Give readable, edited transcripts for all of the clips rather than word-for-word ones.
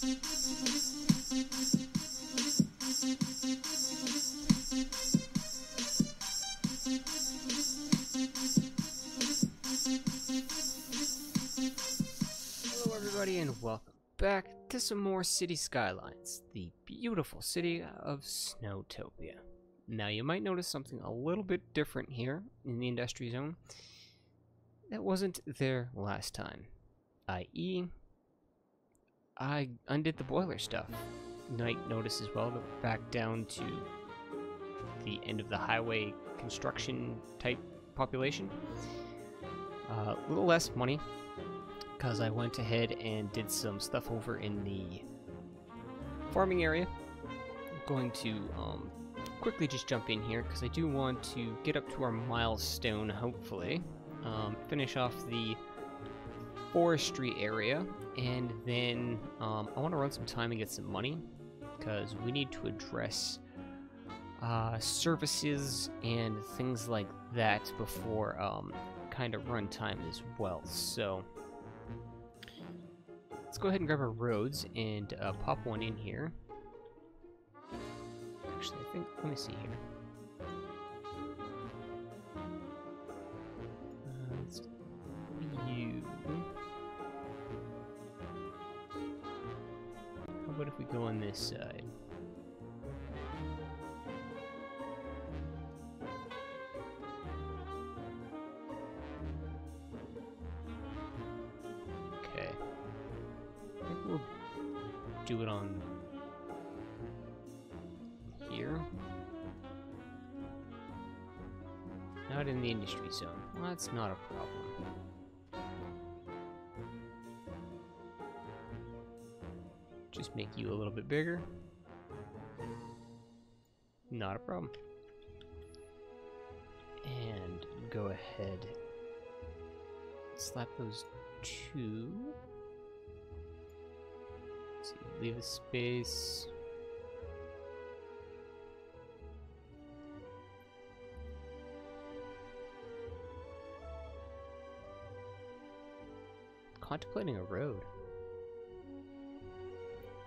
Hello everybody and welcome back to some more City Skylines, the beautiful city of Snowtopia. Now you might notice something a little bit different here in the industry zone that wasn't there last time, i.e. I undid the boiler stuff. You might notice as well that we're back down to the end of the highway construction type population. A little less money, because I went ahead and did some stuff over in the farming area. I'm going to quickly just jump in here, because I do want to get up to our milestone, hopefully. Finish off the forestry area, and then I want to run some time and get some money, because we need to address services and things like that before kind of runtime as well. So let's go ahead and grab our roads and pop one in here. Actually, I think, let me see here. Let's you. How about if we go on this side? Okay. I think we'll do it on here. Not in the industry zone. Well, that's not a problem. Just make you a little bit bigger. Not a problem. And go ahead. Slap those two. Let's see, leave a space. Contemplating a road.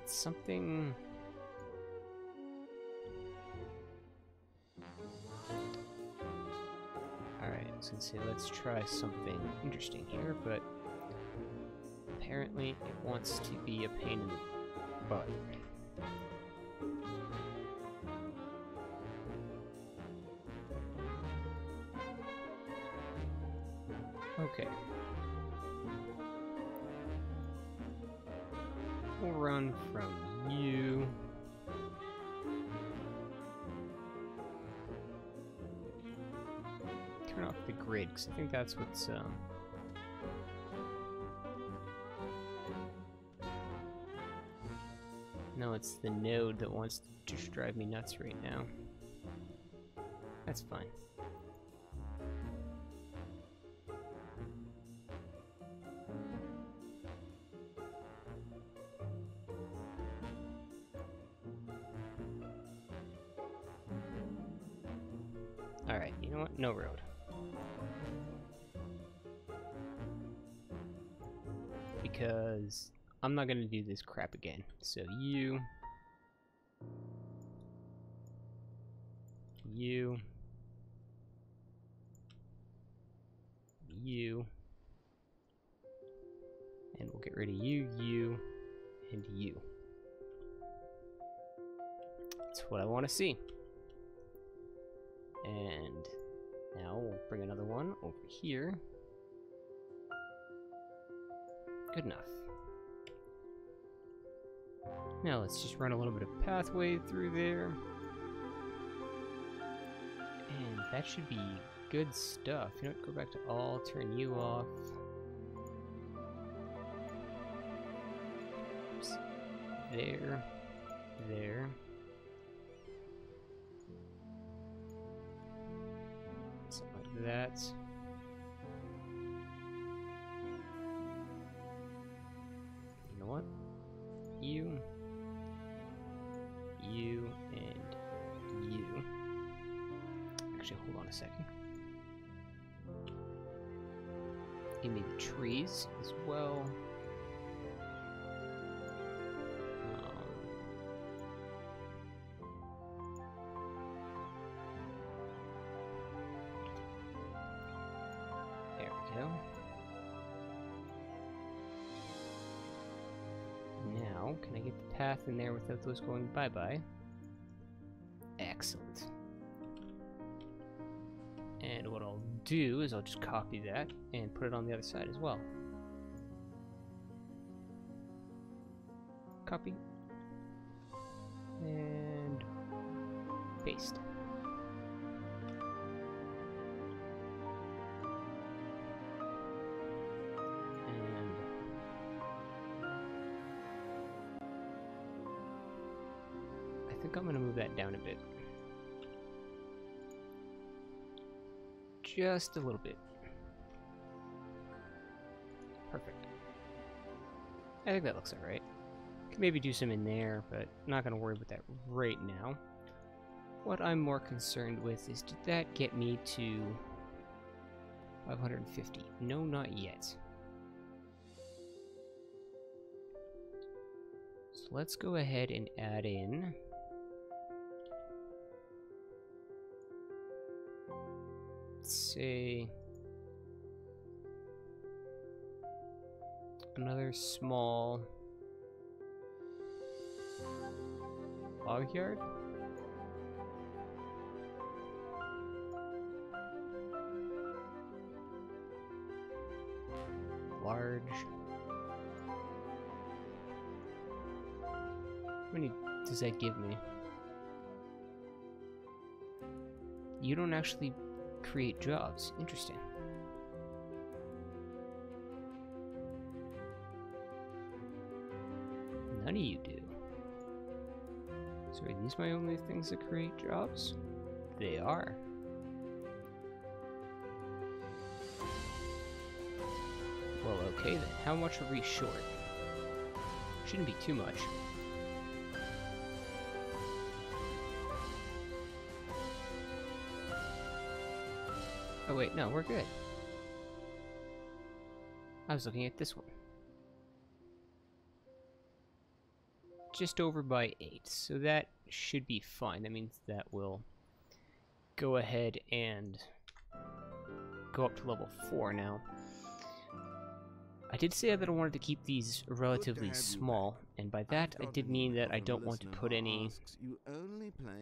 It's something. Alright, I was gonna say let's try something interesting here, but apparently it wants to be a pain in the butt. Okay. We'll run from you. Turn off the grid, because I think that's what's no, it's the node that wants to just drive me nuts right now. That's fine. Alright, you know what? No road. Because I'm not gonna do this crap again. So you, and we'll get rid of you, and you. That's what I want to see. And now we'll bring another one over here. Good enough. Now let's just run a little bit of pathway through there. And that should be good stuff. You know what, go back to all, turn you off. Oops. There. There. Something like that. You know what? You, and you. Actually, hold on a second. Give me the trees as well. Can I get the path in there without those going bye-bye? Excellent. And what I'll do is I'll just copy that and put it on the other side as well. Copy. And paste. And I think I'm going to move that down a bit. Just a little bit. Perfect. I think that looks alright. Could maybe do some in there, but I'm not going to worry about that right now. What I'm more concerned with is, did that get me to 550? No, not yet. So let's go ahead and add in say another small log yard. Large. How many does that give me? You don't actually create jobs. Interesting. None of you do. So are these my only things that create jobs? They are. Well, okay then. How much are we short? Shouldn't be too much. Oh wait, no, we're good. I was looking at this one. Just over by 8, so that should be fine. That means that will go ahead and go up to level 4 now. I did say that I wanted to keep these relatively small, and by that I did mean that I don't want to put any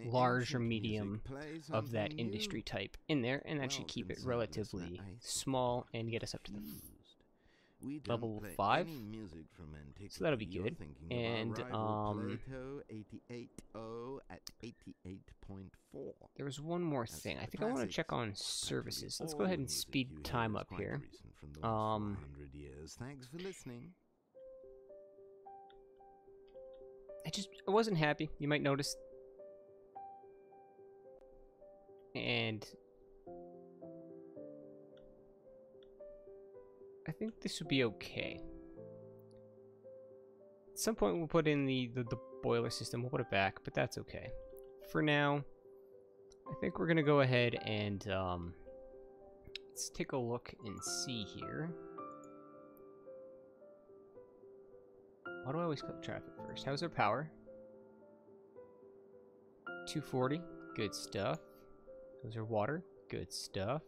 large or medium of that industry type in there, and that should keep it relatively small and get us up to the level 5. So that'll be good. And there was one more thing. I think I want to check on services. Let's go ahead and speed time up here. Thanks for listening. I wasn't happy. You might notice. And I think this would be okay. At some point we'll put in the boiler system. We'll put it back, but that's okay. For now, I think we're gonna go ahead and let's take a look and see here. Why do I always click traffic first? How's our power? 240. Good stuff. How's our water? Good stuff.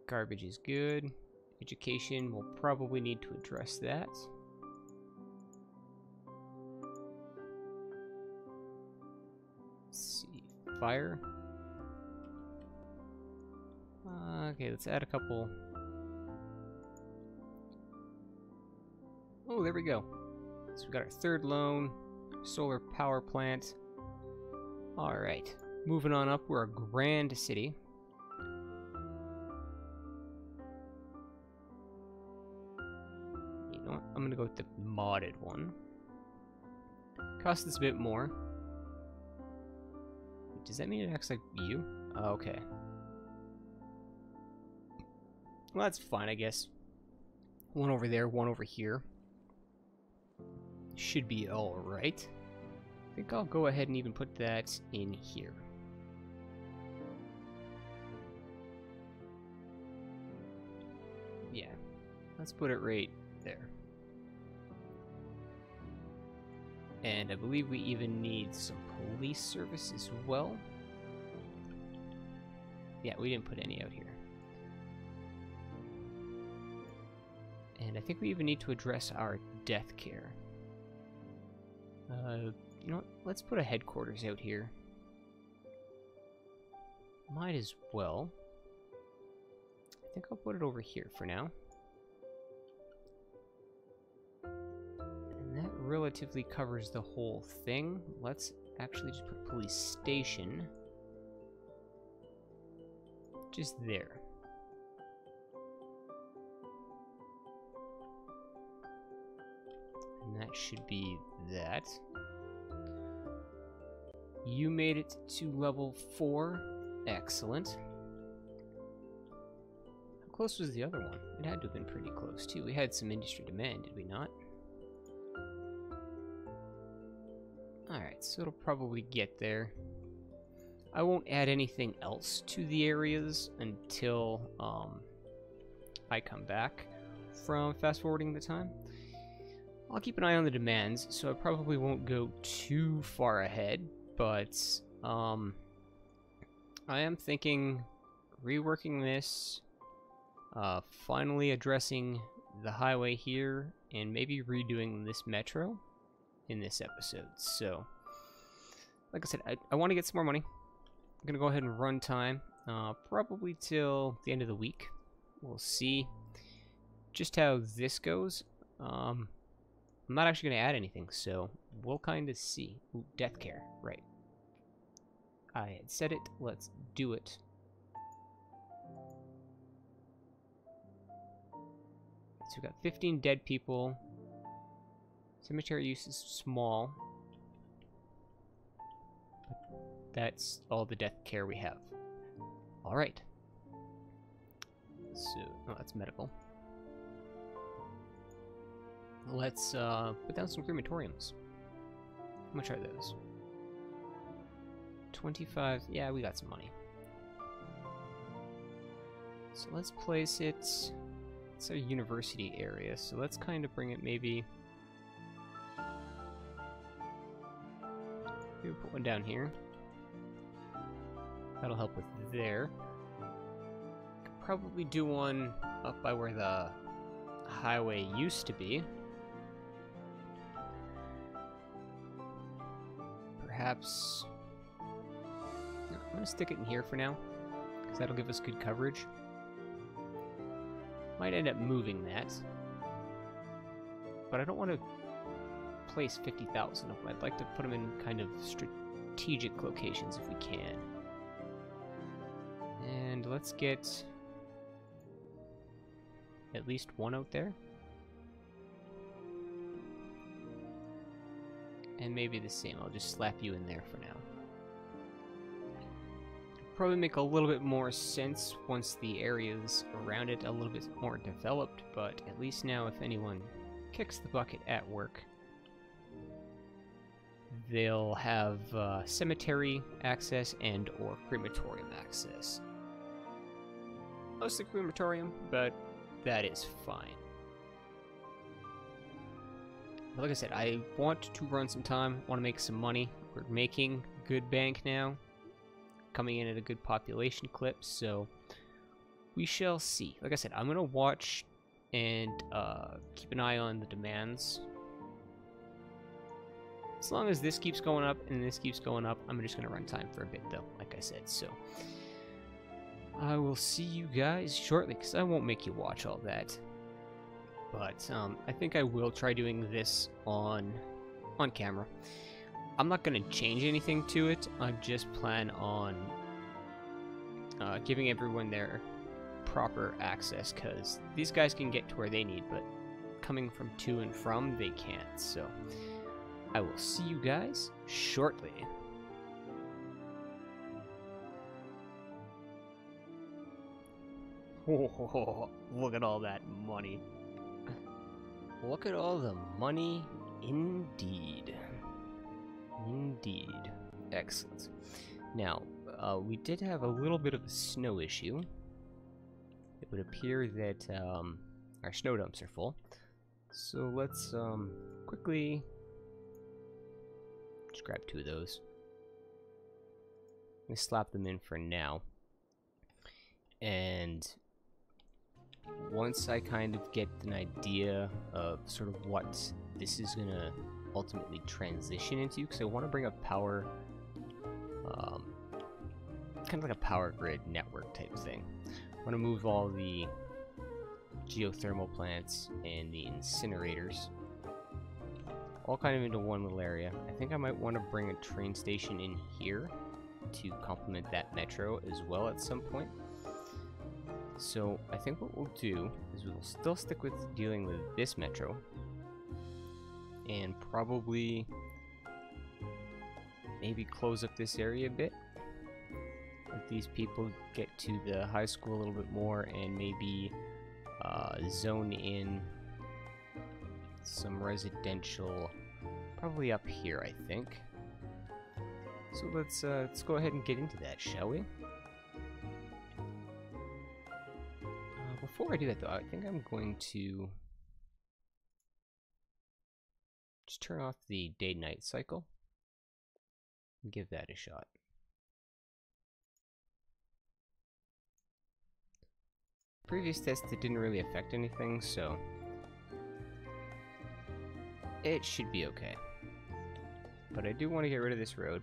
Garbage is good. Education, we'll probably need to address that. Let's see. Fire. Okay, let's add a couple. Oh, there we go. So we got our third loan, solar power plant. Alright, moving on up, we're a grand city. You know what, I'm gonna go with the modded one. Costs us a bit more. Does that mean it acts like you? Oh, okay. Well, that's fine, I guess. One over there, one over here. Should be alright. I think I'll go ahead and even put that in here. Yeah, let's put it right there. And I believe we even need some police service as well. Yeah, we didn't put any out here. And And I think we even need to address our death care. You know what? Let's put a headquarters out here. Might as well. I think I'll put it over here for now. And that relatively covers the whole thing. Let's actually just put police station just there. And that should be that. You made it to level 4. Excellent. How close was the other one? It had to have been pretty close, too. We had some industry demand, did we not? Alright, so it'll probably get there. I won't add anything else to the areas until I come back from fast-forwarding the time. I'll keep an eye on the demands, so I probably won't go too far ahead, but I am thinking reworking this, finally addressing the highway here, and maybe redoing this metro in this episode. So, like I said, I want to get some more money. I'm going to go ahead and run time, probably till the end of the week. We'll see just how this goes. I'm not actually going to add anything, so we'll kind of see. Ooh, death care, right. I had said it, let's do it. So we got 15 dead people. Cemetery use is small. But that's all the death care we have. Alright. So, oh, that's medical. Let's put down some crematoriums. How much are those? 25. Yeah, we got some money. So let's place it. It's a university area, so let's kind of bring it maybe. Maybe put one down here. That'll help with there. Could probably do one up by where the highway used to be. Perhaps. No, I'm gonna stick it in here for now, because that'll give us good coverage. Might end up moving that, but I don't want to place 50,000 of them. I'd like to put them in kind of strategic locations if we can. And let's get at least one out there. And maybe the same. I'll just slap you in there for now. Probably make a little bit more sense once the areas around it a little bit more developed, but at least now if anyone kicks the bucket at work, they'll have cemetery access and or crematorium access. Mostly crematorium, but that is fine. But like I said, I want to run some time, want to make some money. We're making good bank now. Coming in at a good population clip, so we shall see. Like I said, I'm going to watch and keep an eye on the demands. As long as this keeps going up and this keeps going up, I'm just going to run time for a bit though, like I said. So I will see you guys shortly, because I won't make you watch all that. But I think I will try doing this on camera. I'm not going to change anything to it. I just plan on giving everyone their proper access, because these guys can get to where they need, but coming from to and from, they can't. So I will see you guys shortly. Oh, look at all that money. Look at all the money indeed. Indeed. Excellent. Now, we did have a little bit of a snow issue. It would appear that our snow dumps are full. So let's quickly just grab 2 of those. Let me slap them in for now. And once I kind of get an idea of sort of what this is gonna ultimately transition into, because I want to bring a power, kind of like a power grid network type thing. I want to move all the geothermal plants and the incinerators all kind of into one little area. I think I might want to bring a train station in here to complement that metro as well at some point. So I think what we'll do is we'll still stick with dealing with this metro and probably maybe close up this area a bit. Let these people get to the high school a little bit more and maybe zone in some residential, probably up here, I think. So let's go ahead and get into that, shall we? Before I do that, though, I think I'm going to just turn off the day-night cycle and give that a shot. Previous test, it didn't really affect anything, so it should be okay. But I do want to get rid of this road,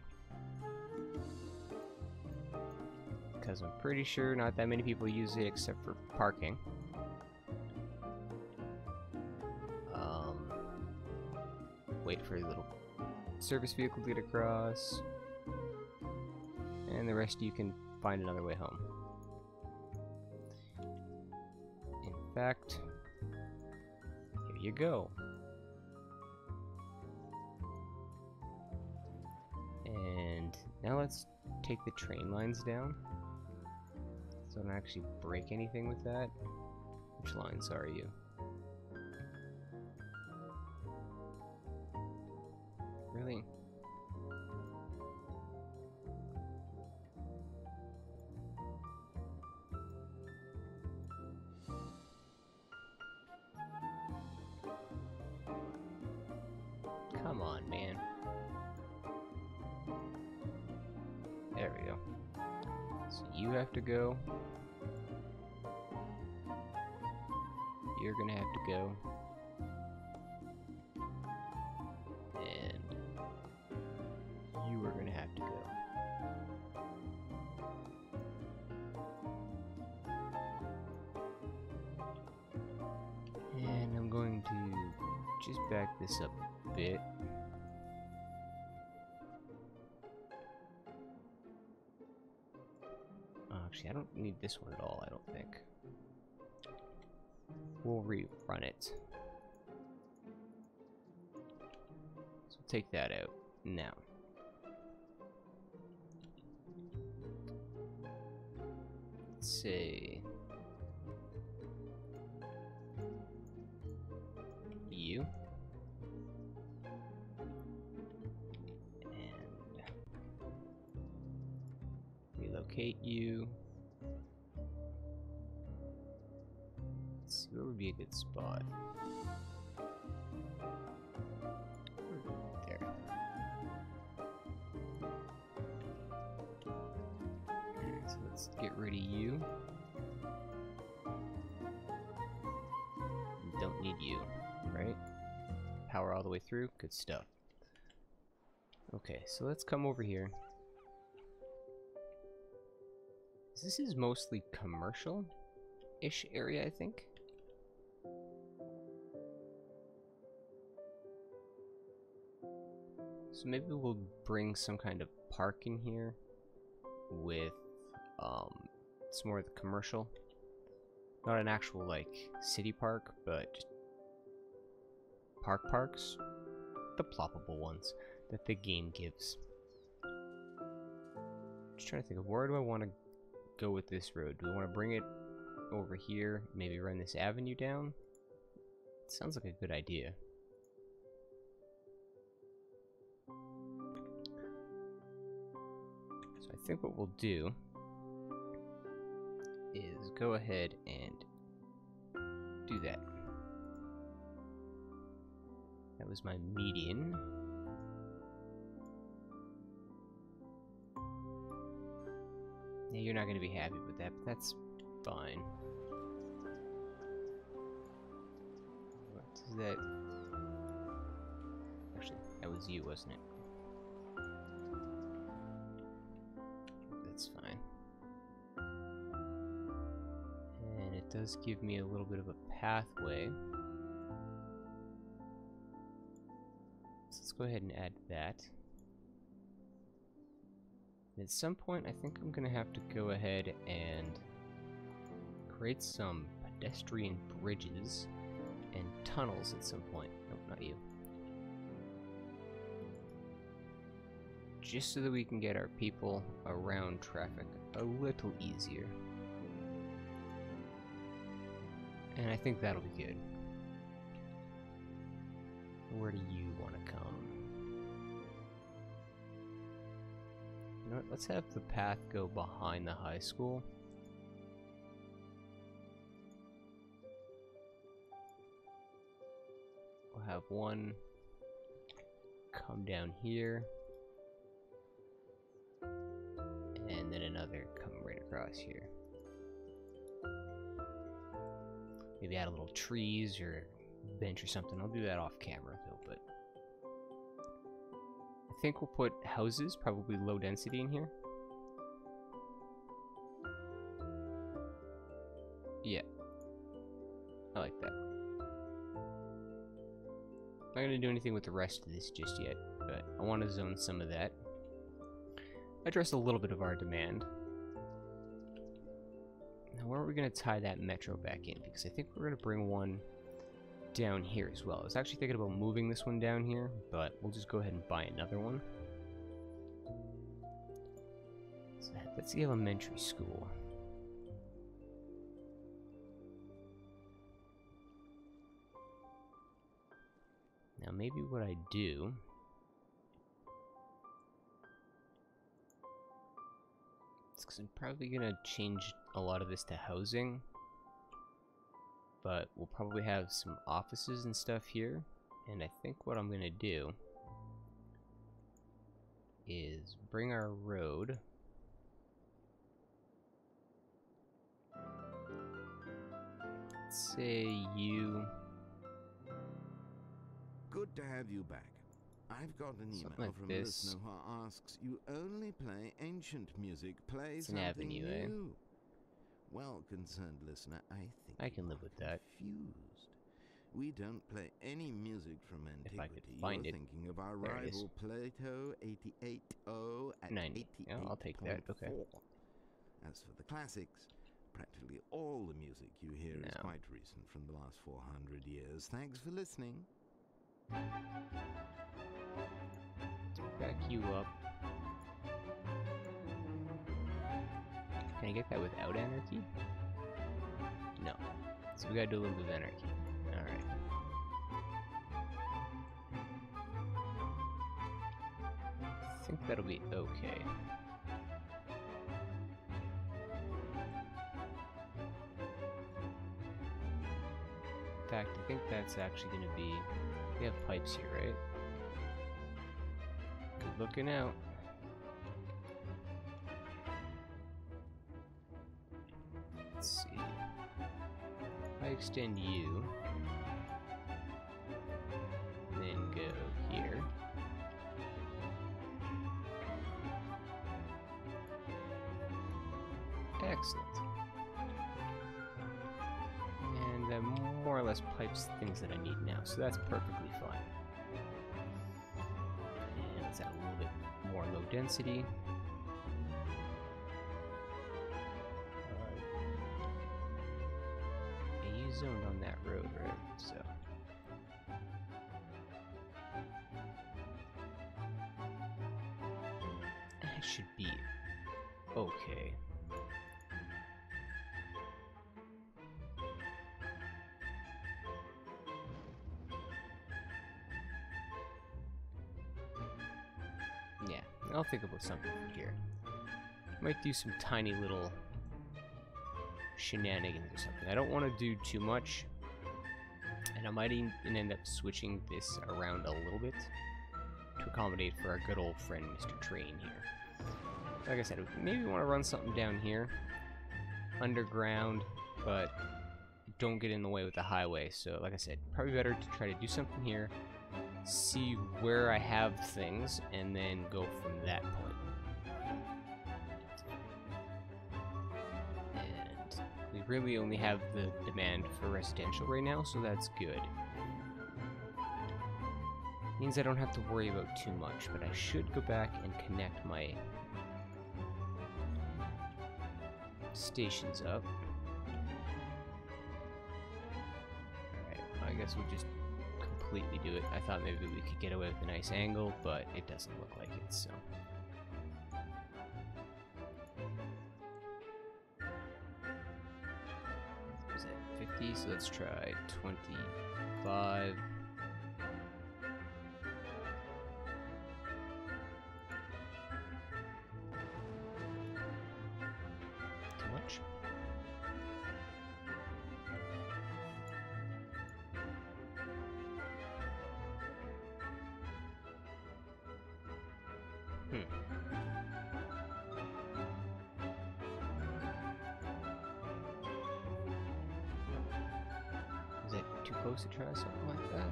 because I'm pretty sure not that many people use it except for parking. Wait for a little service vehicle to get across, and the rest you can find another way home. In fact, here you go. And now let's take the train lines down, so I don't actually break anything with that. Which lines are you? Really? Come on, man. There we go. So you have to go. You're gonna have to go. And you are gonna have to go. And I'm going to just back this up a bit. Actually, I don't need this one at all, I don't think. We'll rerun it. So take that out now. Let's say you and relocate you. Let's see, where would be a good spot? There. So let's get rid of you. Don't need you, right? Power all the way through, good stuff. Okay, so let's come over here. This is mostly commercial-ish area, I think. So maybe we'll bring some kind of park in here with it's more of the commercial. Not an actual like city park, but just parks. The ploppable ones that the game gives. Just trying to think of where do I want to go with this road? Do I want to bring it over here, maybe run this avenue down? It sounds like a good idea. So I think what we'll do is go ahead and do that. That was my median. Yeah, you're not going to be happy with that, but that's fine. Is that... Actually, that was you, wasn't it? That's fine. And it does give me a little bit of a pathway. So let's go ahead and add that. And at some point, I think I'm going to have to go ahead and create some pedestrian bridges and tunnels at some point. Nope, not you. Just so that we can get our people around traffic a little easier. And I think that'll be good. Where do you want to come? You know what, let's have the path go behind the high school. We'll have one come down here. And then another come right across here. Maybe add a little trees or bench or something. I'll do that off camera though, but I think we'll put houses, probably low density in here. Yeah. I like that. I'm not gonna do anything with the rest of this just yet, but I want to zone some of that. Address a little bit of our demand. Now, where are we going to tie that metro back in? Because I think we're going to bring one down here as well. I was actually thinking about moving this one down here, but we'll just go ahead and buy another one. So that's the elementary school. Now, maybe what I do... because I'm probably gonna change a lot of this to housing, but we'll probably have some offices and stuff here, and I think what I'm gonna do is bring our road let's say you. Good to have you back. I've got an email like from this. a listener who asks, you only play ancient music, play It's an something avenue, eh? new. Well, concerned listener, I think I can you live are with that. confused. We don't play any music from If I antiquity. could find You're it. thinking of our There it is. rival Plato 88.0 at 90. Yeah, I'll take that. Okay. 88.4. As for the classics, practically all the music you hear is No. quite recent, from the last 400 years. Thanks for listening. Back you up. Can I get that without anarchy? No. So we gotta do a little bit of anarchy. Alright. I think that'll be okay. In fact, I think that's actually gonna be... We have pipes here, right? Good looking out. Let's see. If I extend you, then go here. Excellent. And that more or less pipes things that I need now, so that's perfectly fine. And let's add a little bit more low density. Yeah, you zoned on that road, right? So. That should be okay. Yeah, I'll think about something from here. Might do some tiny little shenanigans or something. I don't want to do too much, and I might even end up switching this around a little bit to accommodate for our good old friend Mr. Train here. Like I said, maybe want to run something down here, underground, but don't get in the way with the highway. So like I said, probably better to try to do something here, see where I have things, and then go from that point. And we really only have the demand for residential right now, so that's good. Means I don't have to worry about too much, but I should go back and connect my stations up. Alright, I guess we'll just completely do it. I thought maybe we could get away with a nice angle, but it doesn't look like it, so. Was that 50? So let's try 25. Too much? Is that too close to try something like that?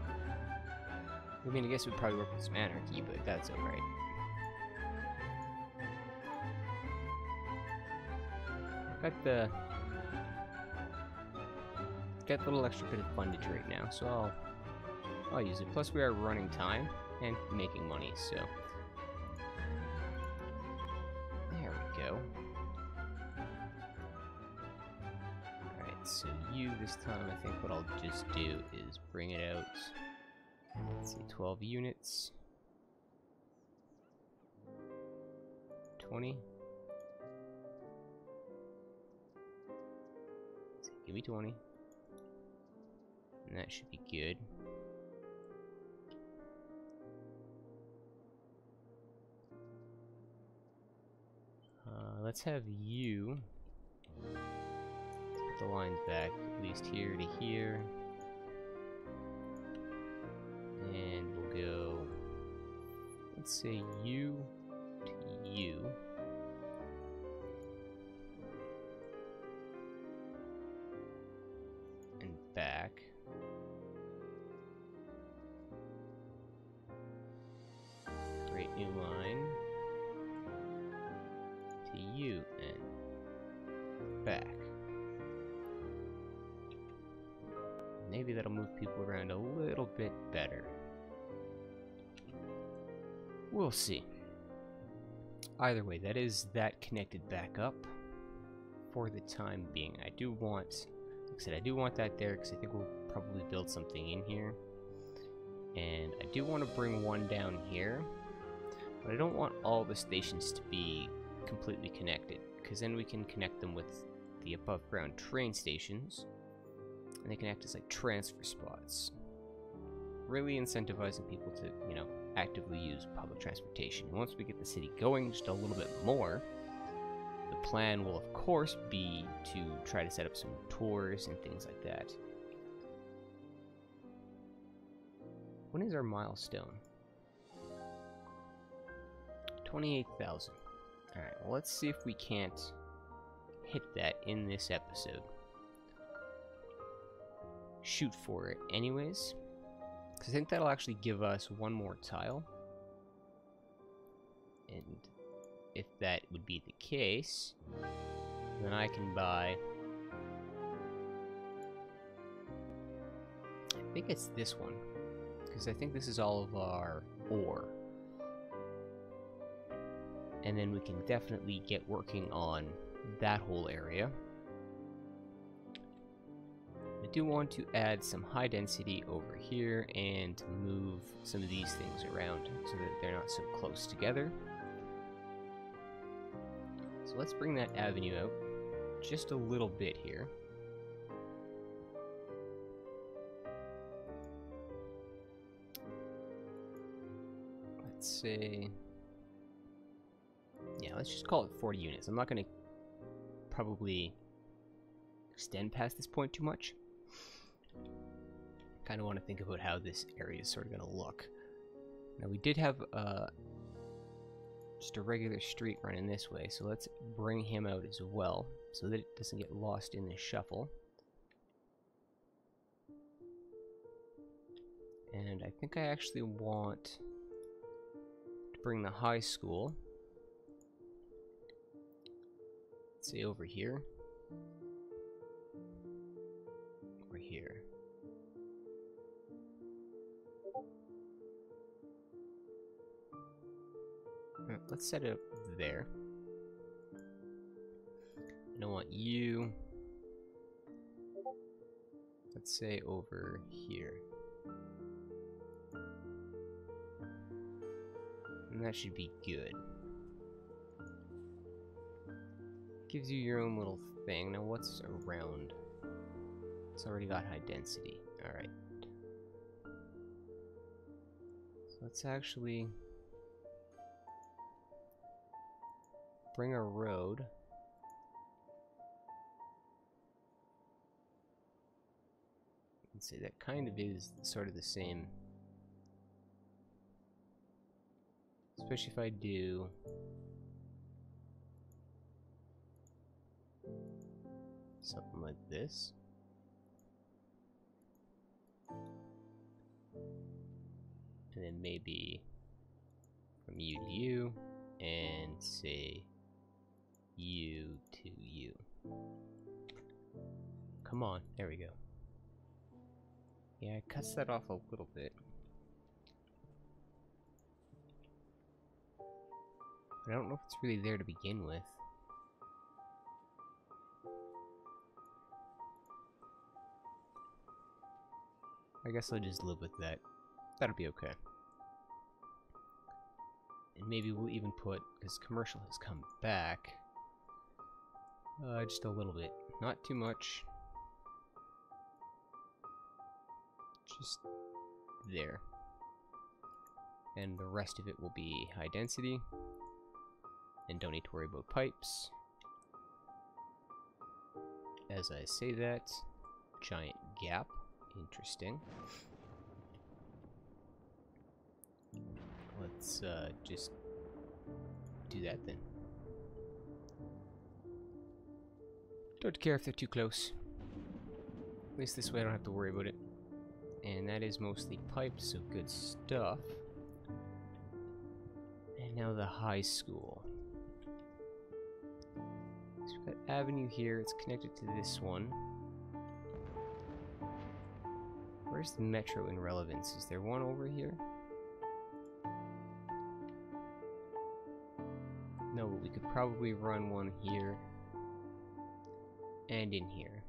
I mean, I guess it would probably work with some anarchy, but that's alright. Got the little extra bit of fundage right now, so I'll use it. Plus, we are running time and making money, so there we go. Alright, so you this time, I think what I'll just do is bring it out. Let's see, 12 units. 20. So give me 20. And that should be good. Let's have you put the lines back at least here to here. And we'll go, let's say you to you. And back. Create new line. To you and back. Maybe that'll move people around a little bit better. We'll see. Either way, that is that connected back up for the time being. I do want, like I said, I do want that there because I think we'll probably build something in here. And I do want to bring one down here, but I don't want all the stations to be completely connected, because then we can connect them with the above ground train stations, and they can act as like transfer spots, really incentivizing people to, you know, actively use public transportation. And once we get the city going just a little bit more, the plan will of course be to try to set up some tours and things like that. When is our milestone? 28,000. Alright, well, let's see if we can't hit that in this episode. Shoot for it anyways, because I think that'll actually give us one more tile. And if that would be the case, then I can buy, I think it's this one, because I think this is all of our ore. And then we can definitely get working on that whole area. I do want to add some high density over here and move some of these things around so that they're not so close together. So let's bring that avenue out just a little bit here. Let's say, yeah, let's just call it 40 units. I'm not going to probably extend past this point too much. Kind of want to think about how this area is sort of going to look. Now we did have just a regular street running this way, so let's bring him out as well so that it doesn't get lost in the shuffle. And I think I actually want to bring the high school, let's say over here, or here. Let's set it up there. And I want you, let's say over here. And that should be good. Gives you your own little thing. Now what's around? It's already got high density. Alright. So let's actually bring a road. Let's see, that kind of is sort of the same. Especially if I do something like this. And then maybe from you to you, and say you to you. Come on, there we go. Yeah, it cuts that off a little bit. But I don't know if it's really there to begin with. I guess I'll just live with that. That'll be okay. And maybe we'll even put, because commercial has come back, just a little bit. Not too much. Just there. And the rest of it will be high density. And don't need to worry about pipes. As I say that, giant gap. Interesting. Let's just do that then. Don't care if they're too close. At least this way I don't have to worry about it. And that is mostly pipes, so good stuff. And now the high school. So we've got avenue here, it's connected to this one. Where's the metro in relevance? Is there one over here? No, but we could probably run one here. And in here.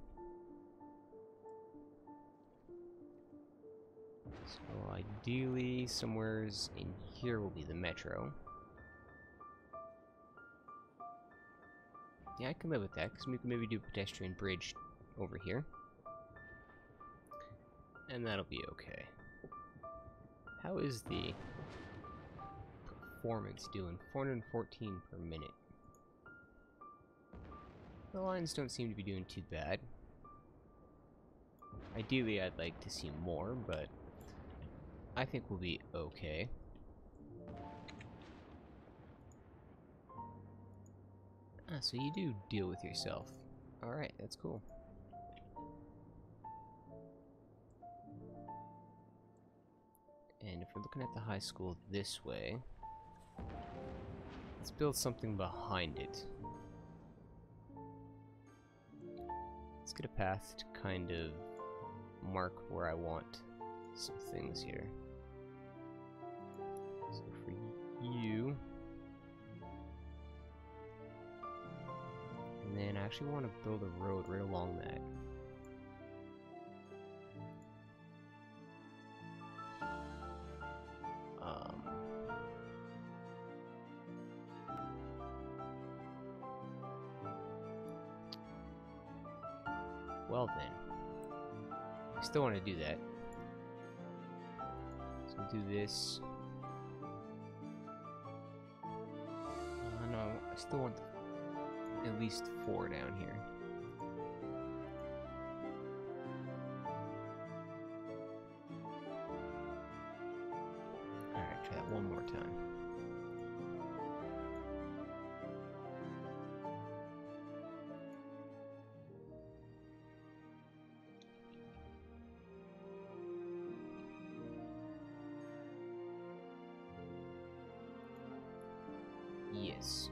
So ideally, somewheres in here will be the metro. Yeah, I can live with that, because we can maybe do a pedestrian bridge over here. And that'll be okay. How is the performance doing? 414 per minute. The lines don't seem to be doing too bad. Ideally, I'd like to see more, but I think we'll be okay. Ah, so you do deal with yourself. Alright, that's cool. And if we're looking at the high school this way, let's build something behind it. Let's get a path to kind of mark where I want some things here. So for you, and then I actually want to build a road right along that. Well then, I still want to do that. So we'll do this. No, I still want at least 4 down here. Alright, try that one more time. Yes.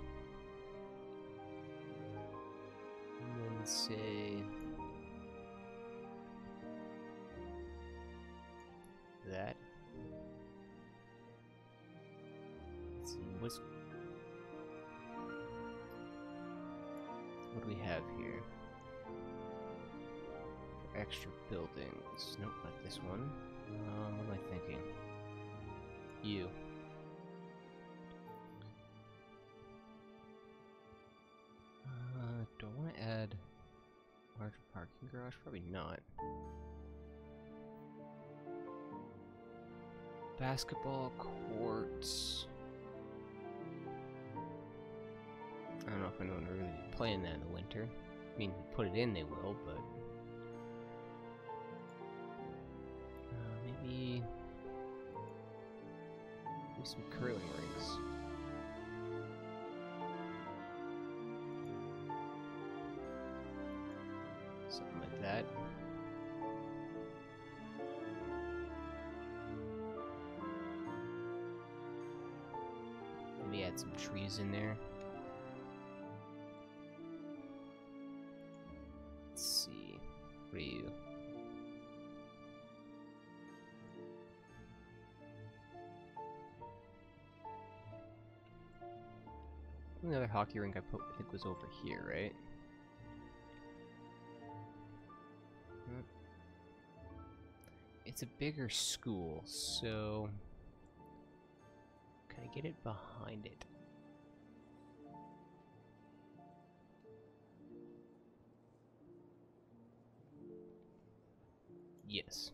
And then say that. Let's see, what do we have here? For extra buildings. Nope, not this one. What am I thinking? You. Do I want to add larger parking garage? Probably not. Basketball courts. I don't know if anyone will really be playing that in the winter. I mean, if you put it in, they will, but maybe some curling rings. Something like that. Maybe add some trees in there. Let's see. What are you? The other hockey rink I think was over here, right? It's a bigger school, so can I get it behind it? Yes.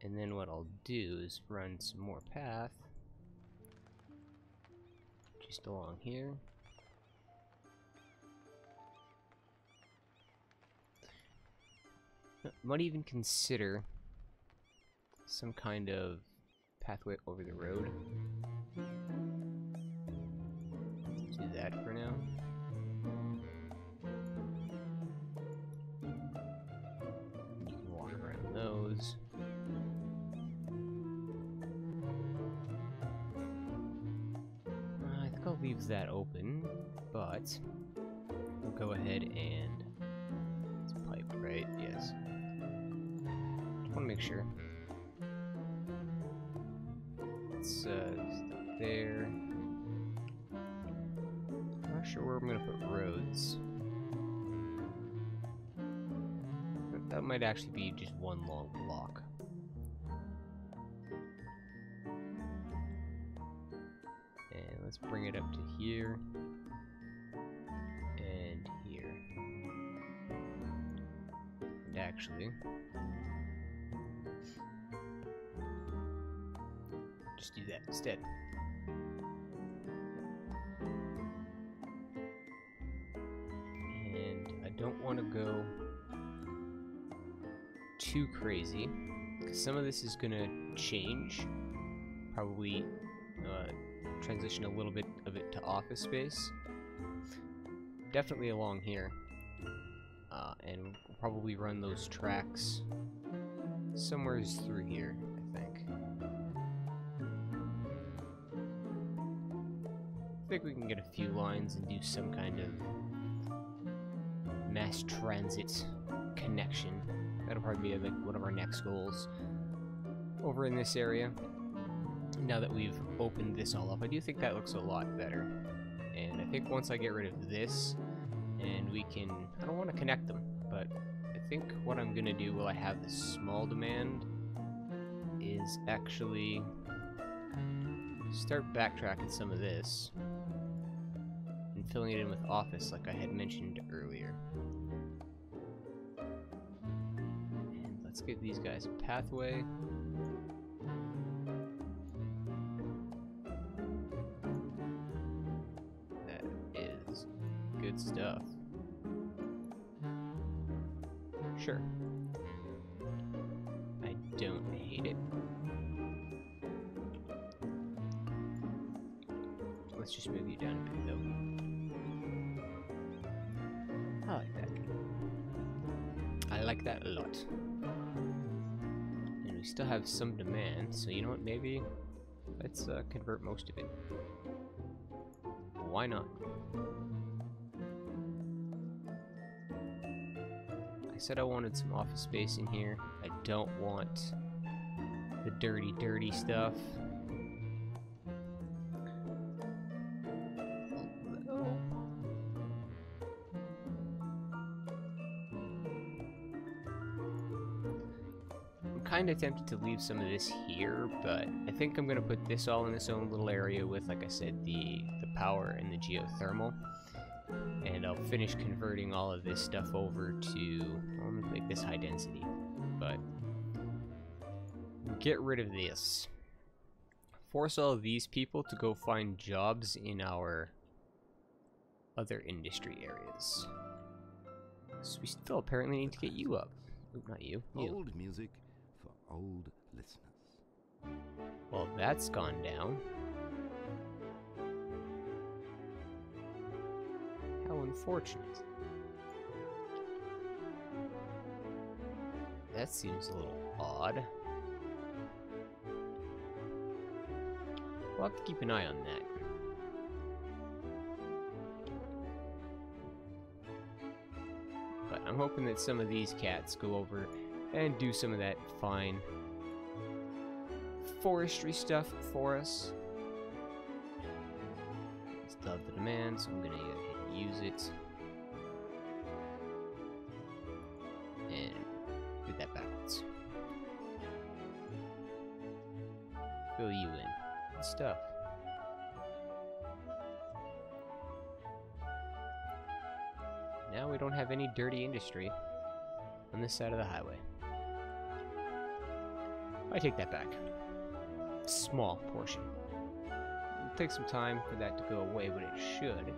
And then what I'll do is run some more path just along here. Might even consider some kind of pathway over the road. Let's do that for now. You can walk around those. I think I'll leave that open, but we'll go ahead and it's pipe, right? Yes. I want to make sure. It's stop there. I'm not sure where I'm gonna put roads. That might actually be just one long block. And let's bring it up to here and here. And actually, just do that instead. And I don't want to go too crazy, because some of this is going to change. Probably transition a little bit of it to office space. Definitely along here. And we'll probably run those tracks somewhere through here, I think. I think we can get a few lines and do some kind of mass transit connection. That'll probably be like one of our next goals over in this area. Now that we've opened this all up, I do think that looks a lot better. And I think once I get rid of this, and we can, I don't want to connect them, but I think what I'm gonna do while I have this small demand is actually start backtracking some of this and filling it in with office like I had mentioned earlier. And let's give these guys a pathway. That is good stuff. Sure. I don't hate it. Let's just move you down a bit, though. I like that. I like that a lot. And we still have some demand, so you know what, maybe let's convert most of it. Why not? I said I wanted some office space in here. I don't want the dirty, dirty stuff. I'm kind of tempted to leave some of this here, but I think I'm going to put this all in its own little area with, like I said, the power and the geothermal. And I'll finish converting all of this stuff over to, well, I'm gonna make this high density, but get rid of this. Force all of these people to go find jobs in our other industry areas. So we still apparently need to get you up. Ooh, not you. You. Old music for old listeners. Well, that's gone down. How unfortunate. That seems a little odd. We'll have to keep an eye on that. But I'm hoping that some of these cats go over and do some of that fine forestry stuff for us. Still have the demand, so I'm gonna use it. And do that backwards. Fill you in. Good stuff. Now we don't have any dirty industry on this side of the highway. I take that back. Small portion. It'll take some time for that to go away, but it should.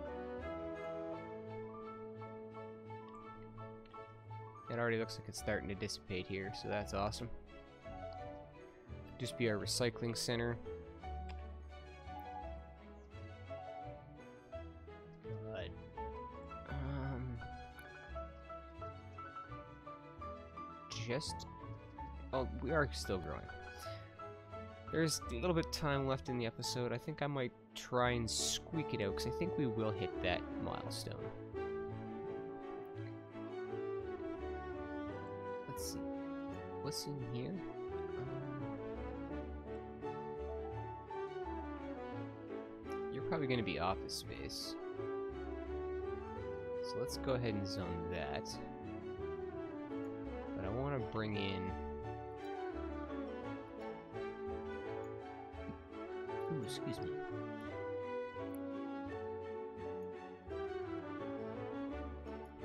It already looks like it's starting to dissipate here, so that's awesome. Just be our recycling center. But, oh, we are still growing. There's a little bit of time left in the episode. I think I might try and squeak it out, because I think we will hit that milestone. Let's see. What's in here? You're probably going to be office space. So let's go ahead and zone that. But I want to bring in... Ooh, excuse me.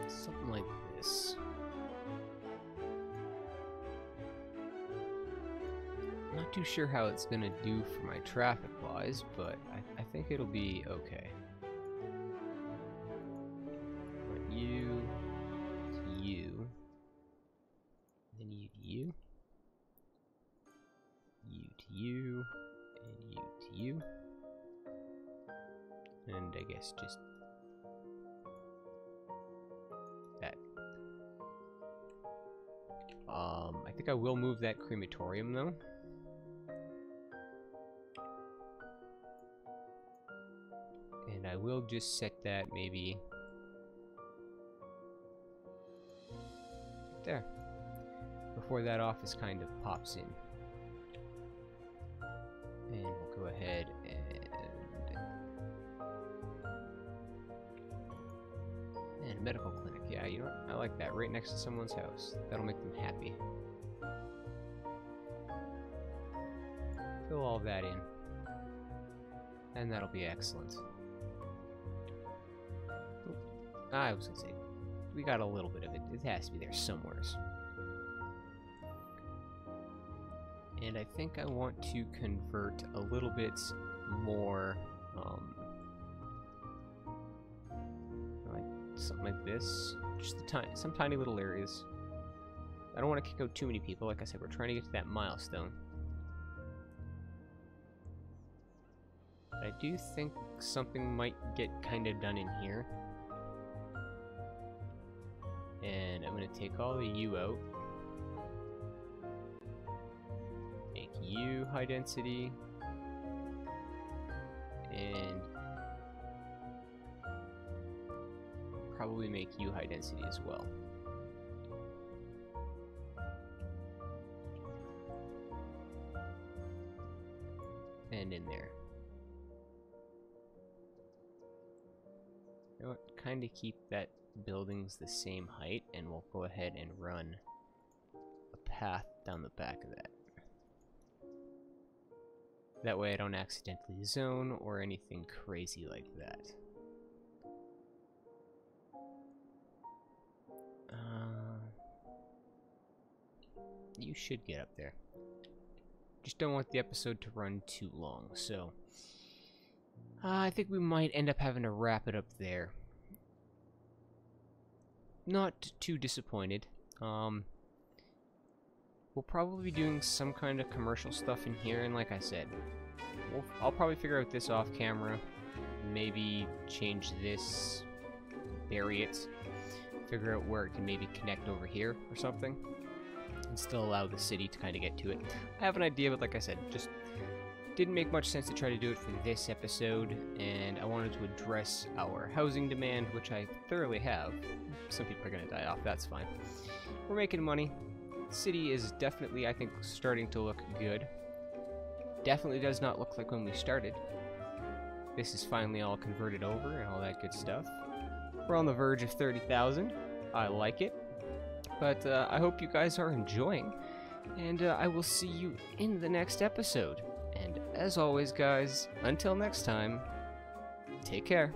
Something like this. Not too sure how it's gonna do for my traffic wise, but I think it'll be okay. But you to you, then you to you, you to you, and you to you, and I guess just that. I think I will move that crematorium though. And I will just set that maybe there, before that office kind of pops in. And we'll go ahead and medical clinic. Yeah, you know what? I like that, right next to someone's house. That'll make them happy. Fill all of that in. And that'll be excellent. I was gonna say, we got a little bit of it. It has to be there somewheres. And I think I want to convert a little bit more, like something like this. Just some tiny little areas. I don't want to kick out too many people. Like I said, we're trying to get to that milestone. But I do think something might get kind of done in here. And I'm going to take all the U out. Make you high density. and probably make you high density as well. And in there. You know what? Kind of keep that buildings the same height, and we'll go ahead and run a path down the back of that. That way I don't accidentally zone or anything crazy like that. You should get up there. Just don't want the episode to run too long, so I think we might end up having to wrap it up there. Not too disappointed. We'll probably be doing some kind of commercial stuff in here, and like I said, I'll probably figure out this off camera, maybe change this, bury it, figure out where it can maybe connect over here or something, and still allow the city to kind of get to it. I have an idea, but like I said, just didn't make much sense to try to do it for this episode, and I wanted to address our housing demand, which I thoroughly have. Some people are going to die off, that's fine. We're making money. The city is definitely, I think, starting to look good. Definitely does not look like when we started. This is finally all converted over and all that good stuff. We're on the verge of 30,000. I like it. But I hope you guys are enjoying, and I will see you in the next episode. And as always, guys, until next time, take care.